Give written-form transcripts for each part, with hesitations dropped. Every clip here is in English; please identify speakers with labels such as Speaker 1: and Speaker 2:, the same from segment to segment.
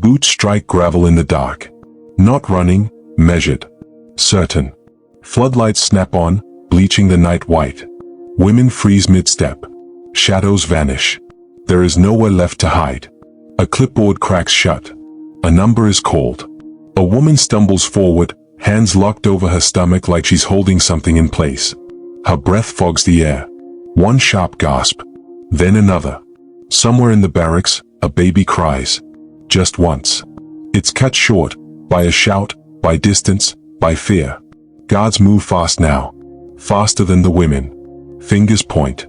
Speaker 1: boots strike gravel in the dark. Not running, measured. Certain. Floodlights snap on, bleaching the night white. Women freeze mid-step. Shadows vanish. There is nowhere left to hide. A clipboard cracks shut. A number is called. A woman stumbles forward, hands locked over her stomach like she's holding something in place. Her breath fogs the air. One sharp gasp. Then another. Somewhere in the barracks, a baby cries. Just once. It's cut short, by a shout, by distance, by fear. Guards move fast now. Faster than the women. Fingers point.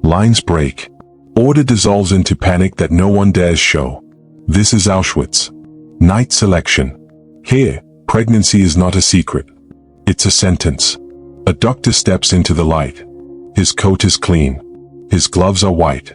Speaker 1: Lines break. Order dissolves into panic that no one dares show. This is Auschwitz. Night selection. Here, pregnancy is not a secret. It's a sentence. A doctor steps into the light. His coat is clean. His gloves are white.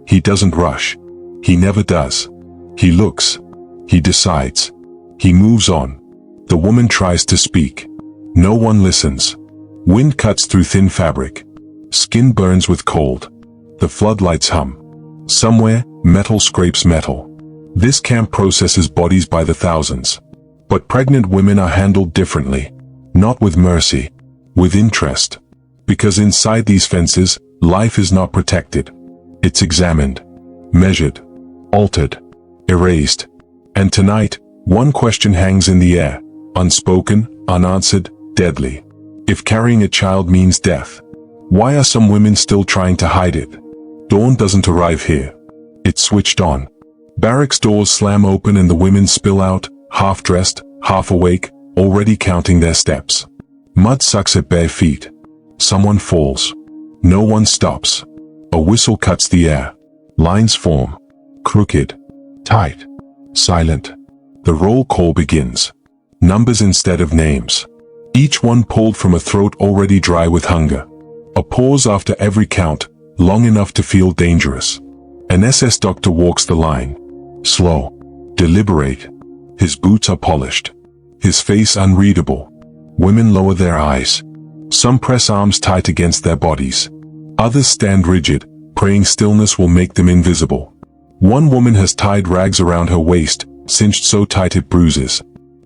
Speaker 1: He doesn't rush. He never does. He looks. He decides. He moves on. The woman tries to speak. No one listens. Wind cuts through thin fabric. Skin burns with cold. The floodlights hum. Somewhere, metal scrapes metal. This camp processes bodies by the thousands. But pregnant women are handled differently. Not with mercy. With interest. Because inside these fences, life is not protected. It's examined. Measured. Altered. Erased. And tonight, one question hangs in the air. Unspoken, unanswered, deadly. If carrying a child means death, why are some women still trying to hide it? Dawn doesn't arrive here. It's switched on. Barracks doors slam open and the women spill out, half-dressed, half-awake, already counting their steps. Mud sucks at bare feet. Someone falls. No one stops. A whistle cuts the air. Lines form. Crooked. Tight. Silent. The roll call begins. Numbers instead of names. Each one pulled from a throat already dry with hunger. A pause after every count, long enough to feel dangerous. An SS doctor walks the line. Slow. Deliberate. His boots are polished. His face unreadable. Women lower their eyes. Some press arms tight against their bodies. Others stand rigid, praying stillness will make them invisible. One woman has tied rags around her waist, cinched so tight it bruises.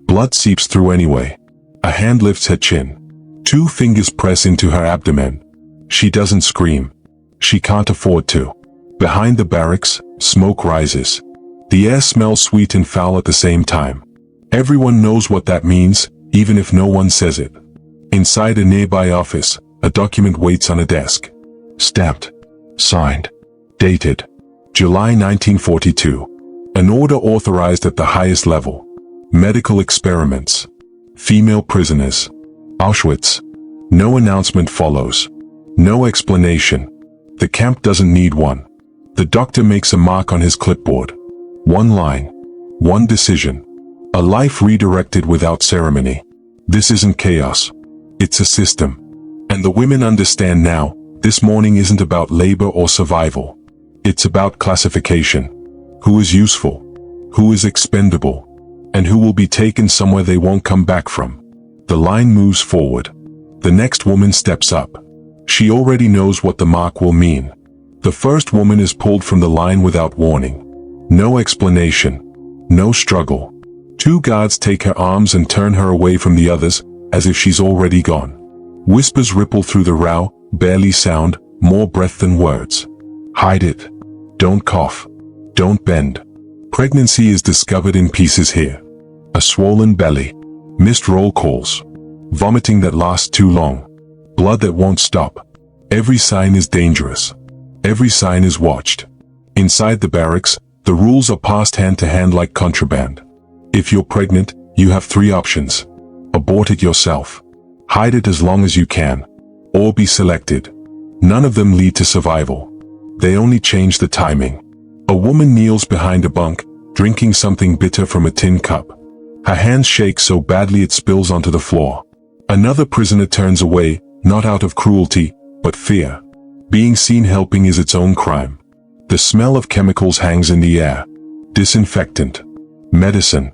Speaker 1: Blood seeps through anyway. A hand lifts her chin. 2 fingers press into her abdomen. She doesn't scream. She can't afford to. Behind the barracks, smoke rises. The air smells sweet and foul at the same time. Everyone knows what that means, even if no one says it. Inside a nearby office, a document waits on a desk. Stamped. Signed. Dated. July 1942. An order authorized at the highest level. Medical experiments. Female prisoners. Auschwitz. No announcement follows. No explanation. The camp doesn't need one. The doctor makes a mark on his clipboard. One line. One decision. A life redirected without ceremony. This isn't chaos. It's a system. And the women understand now, this morning isn't about labor or survival. It's about classification. Who is useful? Who is expendable? And who will be taken somewhere they won't come back from? The line moves forward. The next woman steps up. She already knows what the mark will mean. The first woman is pulled from the line without warning. No explanation. No struggle. 2 guards take her arms and turn her away from the others, as if she's already gone. Whispers ripple through the row, barely sound, more breath than words. Hide it. Don't cough. Don't bend. Pregnancy is discovered in pieces here. A swollen belly. Missed roll calls. Vomiting that lasts too long. Blood that won't stop. Every sign is dangerous. Every sign is watched. Inside the barracks, the rules are passed hand to hand like contraband. If you're pregnant, you have 3 options. Abort it yourself. Hide it as long as you can. Or be selected. None of them lead to survival. They only change the timing. A woman kneels behind a bunk, drinking something bitter from a tin cup. Her hands shake so badly it spills onto the floor. Another prisoner turns away, not out of cruelty, but fear. Being seen helping is its own crime. The smell of chemicals hangs in the air. Disinfectant. Medicine.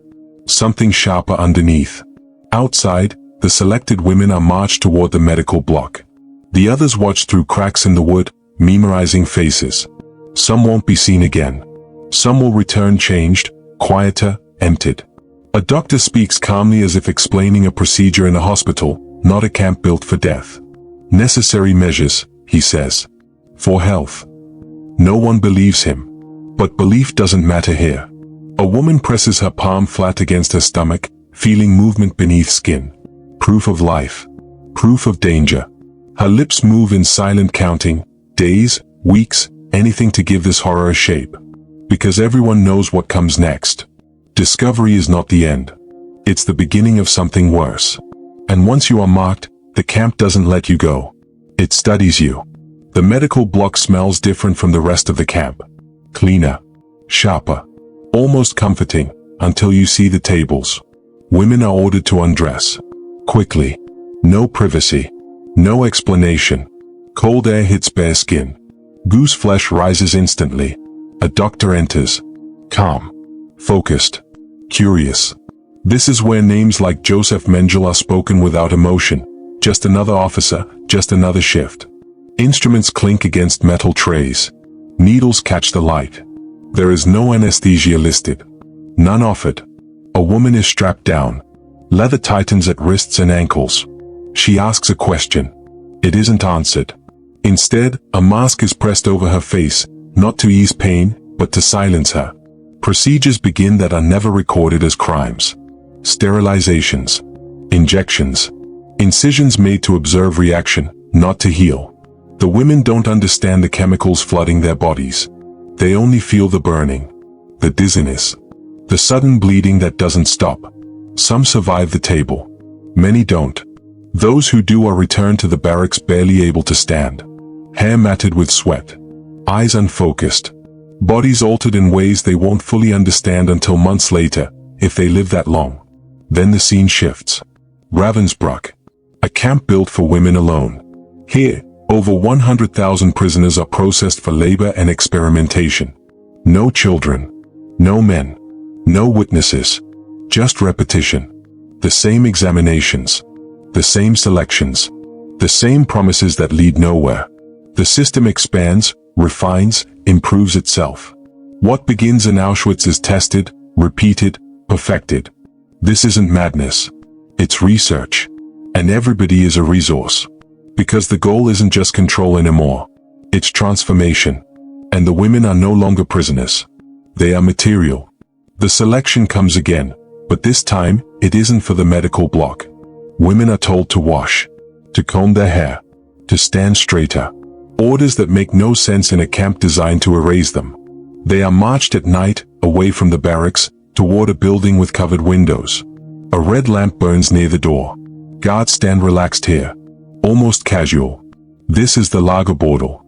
Speaker 1: Something sharper underneath. Outside, the selected women are marched toward the medical block. The others watch through cracks in the wood, memorizing faces. Some won't be seen again. Some will return changed, quieter, emptied. A doctor speaks calmly as if explaining a procedure in a hospital, not a camp built for death. Necessary measures, he says. For health. No one believes him. But belief doesn't matter here. A woman presses her palm flat against her stomach, feeling movement beneath skin. Proof of life. Proof of danger. Her lips move in silent counting, days, weeks, anything to give this horror a shape. Because everyone knows what comes next. Discovery is not the end. It's the beginning of something worse. And once you are marked, the camp doesn't let you go. It studies you. The medical block smells different from the rest of the camp. Cleaner. Sharper. Almost comforting, until you see the tables. Women are ordered to undress. Quickly. No privacy. No explanation. Cold air hits bare skin. Goose flesh rises instantly. A doctor enters. Calm. Focused. Curious. This is where names like Josef Mengele are spoken without emotion. Just another officer, just another shift. Instruments clink against metal trays. Needles catch the light. There is no anesthesia listed. None offered. A woman is strapped down. Leather tightens at wrists and ankles. She asks a question. It isn't answered. Instead, a mask is pressed over her face, not to ease pain, but to silence her. Procedures begin that are never recorded as crimes. Sterilizations. Injections. Incisions made to observe reaction, not to heal. The women don't understand the chemicals flooding their bodies. They only feel the burning, the dizziness, the sudden bleeding that doesn't stop. Some survive the table. Many don't. Those who do are returned to the barracks barely able to stand. Hair matted with sweat. Eyes unfocused. Bodies altered in ways they won't fully understand until months later, if they live that long. Then the scene shifts. Ravensbrück. A camp built for women alone. Here, over 100,000 prisoners are processed for labor and experimentation. No children. No men. No witnesses. Just repetition. The same examinations. The same selections. The same promises that lead nowhere. The system expands, refines, improves itself. What begins in Auschwitz is tested, repeated, perfected. This isn't madness. It's research. And everybody is a resource. Because the goal isn't just control anymore. It's transformation. And the women are no longer prisoners. They are material. The selection comes again, but this time, it isn't for the medical block. Women are told to wash, to comb their hair, to stand straighter. Orders that make no sense in a camp designed to erase them. They are marched at night, away from the barracks, toward a building with covered windows. A red lamp burns near the door. Guards stand relaxed here. Almost casual. This is the Lagerbordel.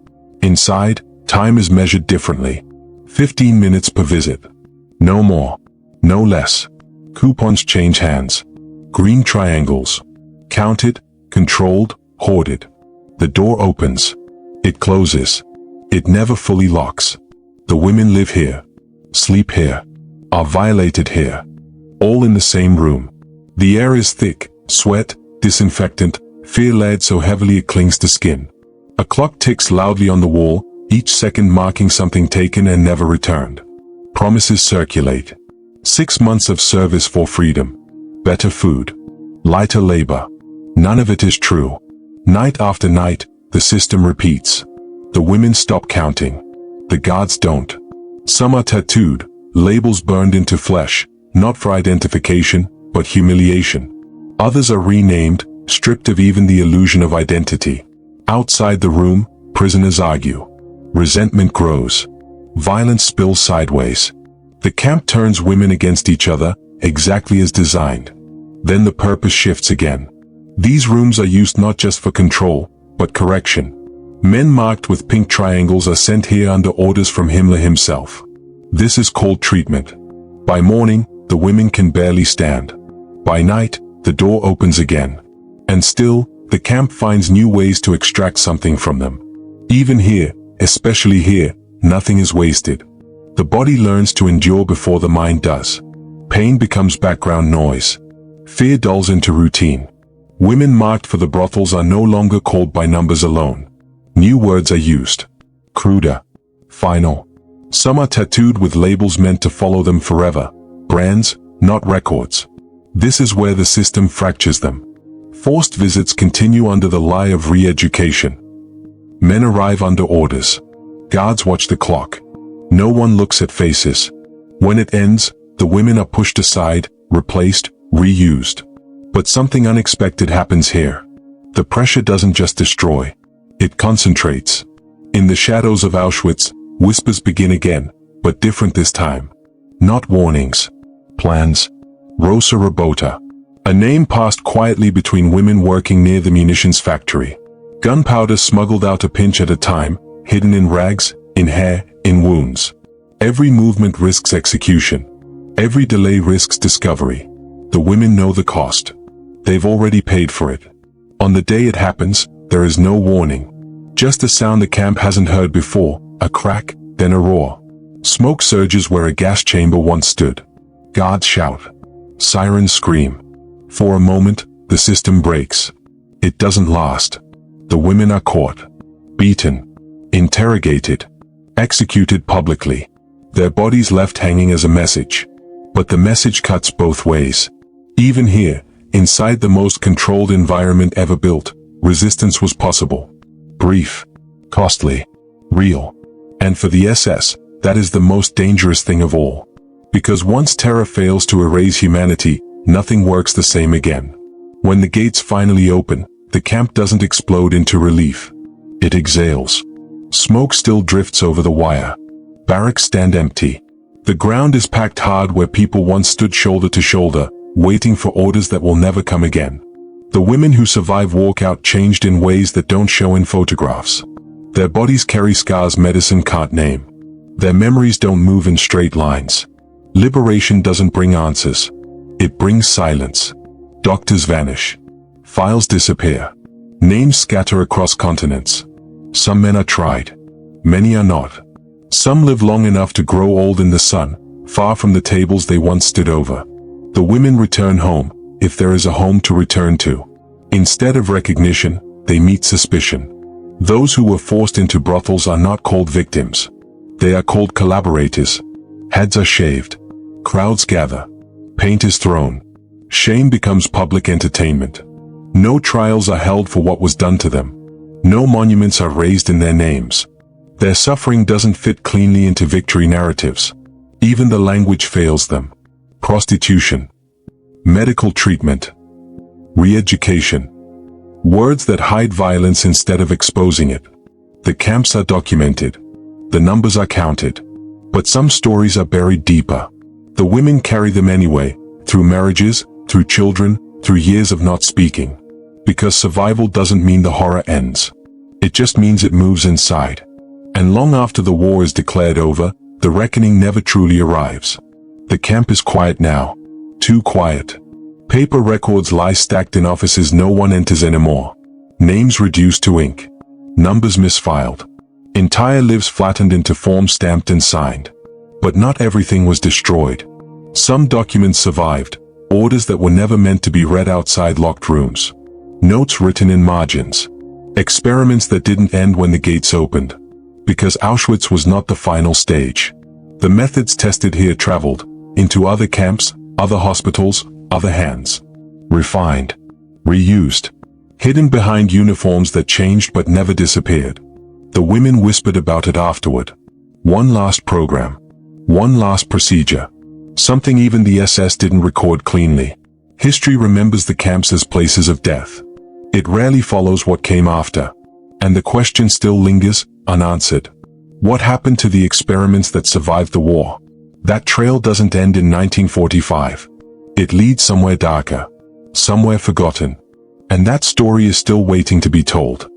Speaker 1: Inside, time is measured differently. 15 minutes per visit. No more. No less. Coupons change hands. Green triangles. Counted, controlled, hoarded. The door opens. It closes. It never fully locks. The women live here. Sleep here. Are violated here. All in the same room. The air is thick, sweat, disinfectant, fear-led so heavily it clings to skin. A clock ticks loudly on the wall, each second marking something taken and never returned. Promises circulate. 6 months of service for freedom. Better food. Lighter labor. None of it is true. Night after night, the system repeats. The women stop counting. The guards don't. Some are tattooed, labels burned into flesh, not for identification, but humiliation. Others are renamed, stripped of even the illusion of identity. Outside the room, prisoners argue. Resentment grows. Violence spills sideways. The camp turns women against each other, exactly as designed. Then the purpose shifts again. These rooms are used not just for control, but correction. Men marked with pink triangles are sent here under orders from Himmler himself. This is called treatment. By morning, the women can barely stand. By night, the door opens again. And still, the camp finds new ways to extract something from them. Even here, especially here, nothing is wasted. The body learns to endure before the mind does. Pain becomes background noise. Fear dulls into routine. Women marked for the brothels are no longer called by numbers alone. New words are used. Cruder. Final. Some are tattooed with labels meant to follow them forever. Brands, not records. This is where the system fractures them. Forced visits continue under the lie of re-education. Men arrive under orders. Guards watch the clock. No one looks at faces. When it ends, the women are pushed aside, replaced, reused. But something unexpected happens here. The pressure doesn't just destroy. It concentrates. In the shadows of Auschwitz, whispers begin again, but different this time. Not warnings. Plans. Rosa Rabota. A name passed quietly between women working near the munitions factory. Gunpowder smuggled out a pinch at a time, hidden in rags, in hair, in wounds. Every movement risks execution. Every delay risks discovery. The women know the cost. They've already paid for it. On the day it happens, there is no warning. Just a sound the camp hasn't heard before, a crack, then a roar. Smoke surges where a gas chamber once stood. Guards shout. Sirens scream. For a moment, the system breaks. It doesn't last. The women are caught. Beaten. Interrogated. Executed publicly. Their bodies left hanging as a message. But the message cuts both ways. Even here, inside the most controlled environment ever built, resistance was possible. Brief. Costly. Real. And for the SS, that is the most dangerous thing of all. Because once terror fails to erase humanity, nothing works the same again. When the gates finally open, the camp doesn't explode into relief. It exhales. Smoke still drifts over the wire. Barracks stand empty. The ground is packed hard where people once stood shoulder to shoulder, waiting for orders that will never come again. The women who survive walk out changed in ways that don't show in photographs. Their bodies carry scars medicine can't name. Their memories don't move in straight lines. Liberation doesn't bring answers. It brings silence. Doctors vanish. Files disappear. Names scatter across continents. Some men are tried. Many are not. Some live long enough to grow old in the sun, far from the tables they once stood over. The women return home, if there is a home to return to. Instead of recognition, they meet suspicion. Those who were forced into brothels are not called victims. They are called collaborators. Heads are shaved. Crowds gather. Paint is thrown. Shame becomes public entertainment. No trials are held for what was done to them. No monuments are raised in their names. Their suffering doesn't fit cleanly into victory narratives. Even the language fails them. Prostitution. Medical treatment. Re-education. Words that hide violence instead of exposing it. The camps are documented. The numbers are counted. But some stories are buried deeper. The women carry them anyway, through marriages, through children, through years of not speaking. Because survival doesn't mean the horror ends. It just means it moves inside. And long after the war is declared over, the reckoning never truly arrives. The camp is quiet now. Too quiet. Paper records lie stacked in offices no one enters anymore. Names reduced to ink. Numbers misfiled. Entire lives flattened into forms stamped and signed. But not everything was destroyed. Some documents survived, orders that were never meant to be read outside locked rooms. Notes written in margins. Experiments that didn't end when the gates opened. Because Auschwitz was not the final stage. The methods tested here traveled into other camps, other hospitals, other hands. Refined. Reused. Hidden behind uniforms that changed but never disappeared. The women whispered about it afterward. One last program. One last procedure. Something even the SS didn't record cleanly. History remembers the camps as places of death. It rarely follows what came after. And the question still lingers, unanswered. What happened to the experiments that survived the war? That trail doesn't end in 1945. It leads somewhere darker. Somewhere forgotten. And that story is still waiting to be told.